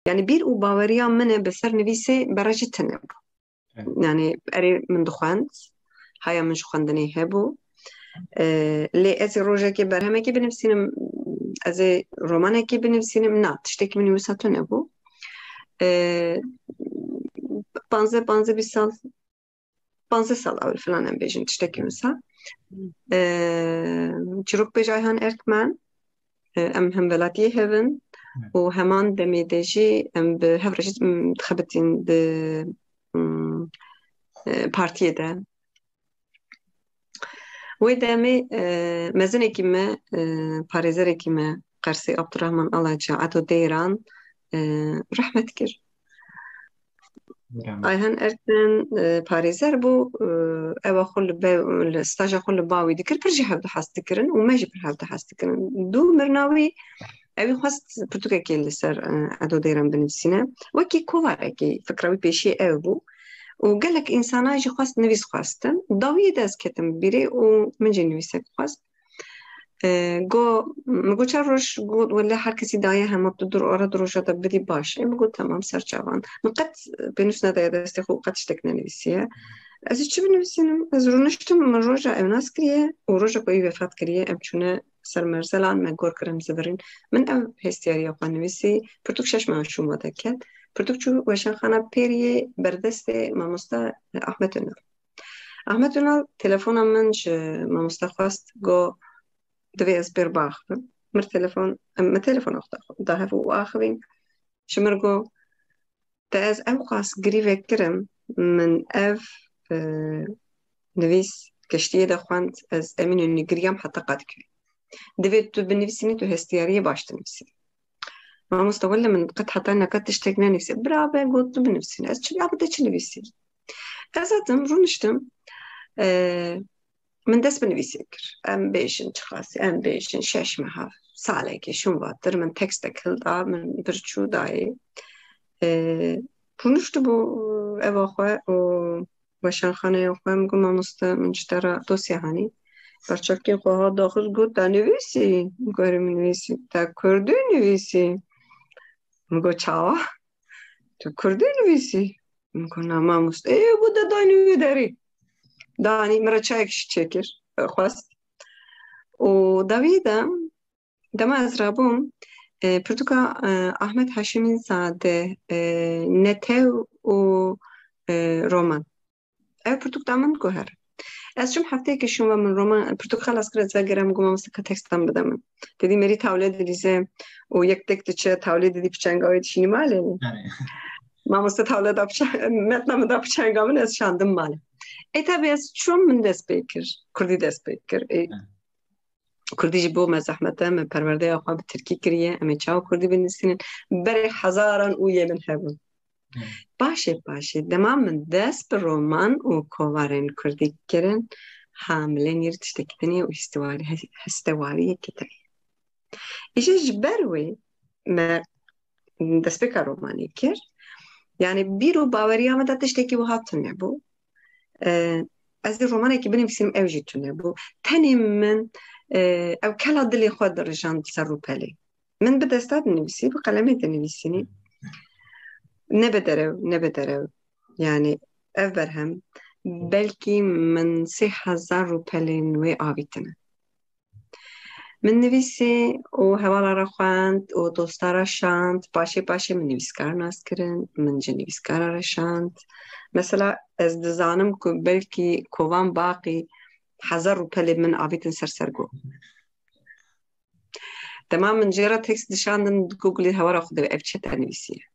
يعني بیر و باوریا منه بسر نویسه برای تنه بو. يعني اری من دخواند هایا من شو خواندنی هبو لی از روژه که برهمه که بنفسینم از رومانه که بنفسینم نه تشتکی من نویساتو نبو 15 سال 15 سال اول فلان ام بیجن تشتکی مثلا چروک بجای هان ارکمان ام هم ولاتیه هفن و همان دمیدهجی ام به هفرشت تخبتین ده partiye de ve demi mezenekî me parêzerekî me Qersê Abdurrahman Alaca eto deyran rehmet kir. Ayhan Ertin parêzer bû ewa xwe li staja xwe li bawê dikir pir jî hev dihas dikirin û me jî pir hev dihas dikirin. Du mirina wî evî xwest pirtûkekê li ser eto deyran binivîsîne wekî kovarekî fikra wî pêşî ew bû و قالك إنسانا جي خواست نویس خواستن داویه دست کتم بیره و من جي نویسك خواست گو مگو چه روش گو ولی هر کسی دایه همه بدور آره دروشا دا بدی باشه مگو تمام سرچاوان من قد بنفس ندایه دستی خو قد شتك ننویسیه از چی بنویسینم؟ از رونشتم من روژا اوناس کریه و روژا کوئی وفات کریه ام چونه سر مرزلان مگور کرم زبرین من ام هستیاری اخوان نویسی پرتوک شش ماه ماده کد پرتوکچو وشنخانه پیریه بردست ماموستا احمد اونال احمد اونال تلفونم من ش ماموستا خواست گو دوی از بیر باخر مر تلفون اختا ده هفو آخرین شمر گو تا از او خواست گریوه کرم من اف نویس کشتیه ده خواند از امینو نگریم حتی قد که دوی تو بنویسینی تو هستیاریه باشت نویسینی ما مستوى من قد حطينا قد تشتكنا نفسي برافو قلت بنفسي از چلی عبده چلی نفسي ازادم رونشتم من دست بنفسي كر ام بيشن خاصي ام بيشن شش ماه ساله که شون واتر من تكست كلدا من برچو داي رونشتم بو اوا خو و وشنخانه خو میگم ما مست من چترا دوسیه هانی برچاکی خو ها داخل گفت نویسی گوری نویسی تا کردی نویسی میگو چاوا تو کردی نویسی میگو نه ماموست بود دانی داری دانی مرا چایکش چکر خواست و دویدم دم از رابوم پرتوکا احمد هاشمین زاده نتو و رومان او پرتوک دامن گوهر از شم هفته که شما من رومان پرتوک خلاص کرد زگرم گم مستک تکستم بدم دیدی مری تولید دیزه و یک تک چه تولید دی پچنگاوی دشینی ماله ما مست تولید داپچ متنم داپچنگاون از شاندم ماله ای tabi از چون من دست بیکر کردی دست بیکر کردی جبو مزحمته من پرورده آخوان به ترکی کریه امی چاو کردی بندستین بری هزاران اویه من هبون باشه دما من دست به رومان و کوارن کردی کرن حامله نیر تشتکتنی و هستواری کتایی ایشه جبروی ما دست بکر رومانی کر یعنی بیرو باوری آمده تشتکی و هاتون نبو از رومانی که بنویسیم اوجیتون نبو تنی من او کلا دلی خود درجان سر رو پلی من به دستات نویسی به قلمه نویسینی نبدره يعني أفرهم بلكي من 3000 روبل نوي آبيتنا من نویسی و هوالا را خواند و دوستا را شاند باشه من نویسکار ناس کرن من جه نویسکار را شاند مثلا از دزانم که بلکی کوان باقی 1000 روپل من آبیتن سرگو تمام من جيرا تكست دشاندن جوجل هوا را خود اف چت نویسیه